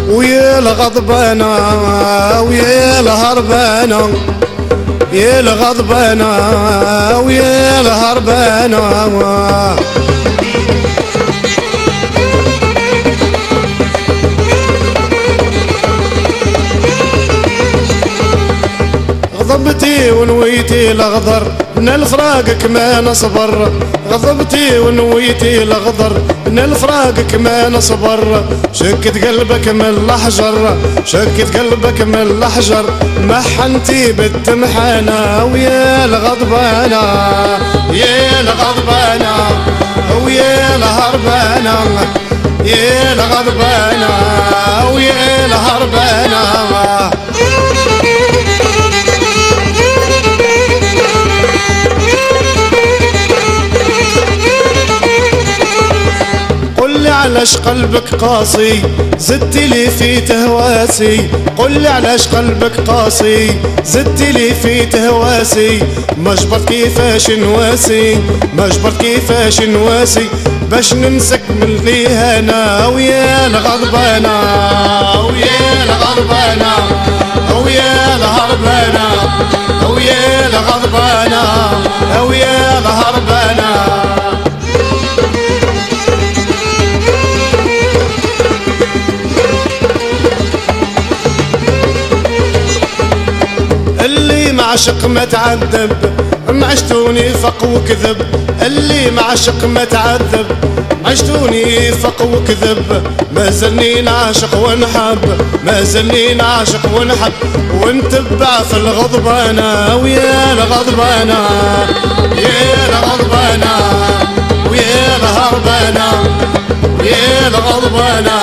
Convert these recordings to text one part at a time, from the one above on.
ويا الغضبانة ويا الهربانة، يا الغضبانة ويا الهربانة. غضبتي ونويتي الأخضر من الفراقك ما نصبر، غضبتي ونويتي الأخضر من الفراقك ما نصبر. شكت قلبك من الأحجر، شكت قلبك من الأحجر، محنتي بالتمحانة ويا الغضبانة، يا الغضبانة ويا الهربانة، يا الغضبانة ويا الهربانة. علاش قلبك قاسي زدت لي في تهواسي، قل لي علاش قلبك قاسي زدت لي في تهواسي. ما جبرت كيفاش نواسي، ما جبرت كيفاش نواسي، باش ننسك من الإهانة ويا الغضبانة ويا الغضبانة ويا الهربانة، ويا الغضبانة ويا الهربانة. اللي معشق ما تعذب، معشتوني فق وكذب، اللي معشق ما تعذب، معشتوني فق وكذب. ما زلني نعشق ونحب، ما زلني نعشق ونحب، ونتبع في الغضبانة ويا الغضبانة، يا الغضبانة ويا الهربانة، يا الغضبانة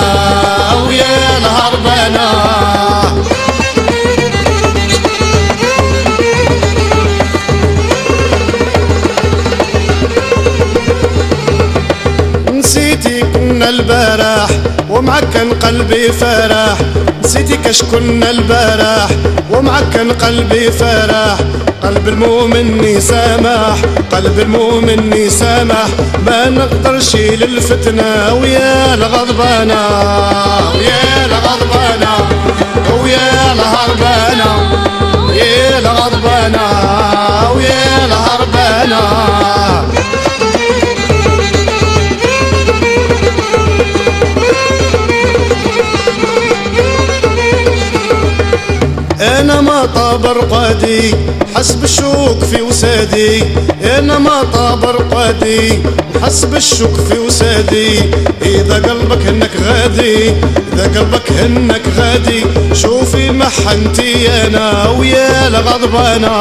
ويا الهربانة. نسيتي كنا البارح ومعك كان قلبي فرح، نسيتي كاش كنا البارح ومعك كان قلبي فرح. قلب المؤمن يسامح، قلب المؤمن يسامح، ما نقدرش للفتنة ويا الغضبانة، ويا الغضبانة ويا الهربانة، ويا الغضبانة ويا الهربانة. أنا ما طاب رقادي حس بالشوك في وسادي، أنا ما طاب رقادي حس بالشوك في وسادي. إذا قلبك هنك غادي، إذا قلبك هنك غادي، شوفي محنتي أنا ويا الغضبانة،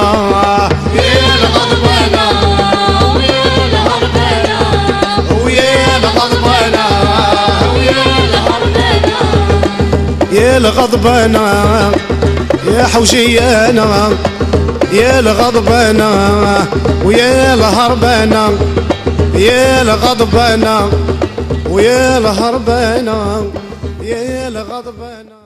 يا الغضبانة ويا الهربانة، ويا الغضبانة ويا الهربانة، يا الغضبانة يا حوجيانا، يا الغضبانة ويا الهربانة، يا الغضبانة ويا الهربانة، يا الغضبانة.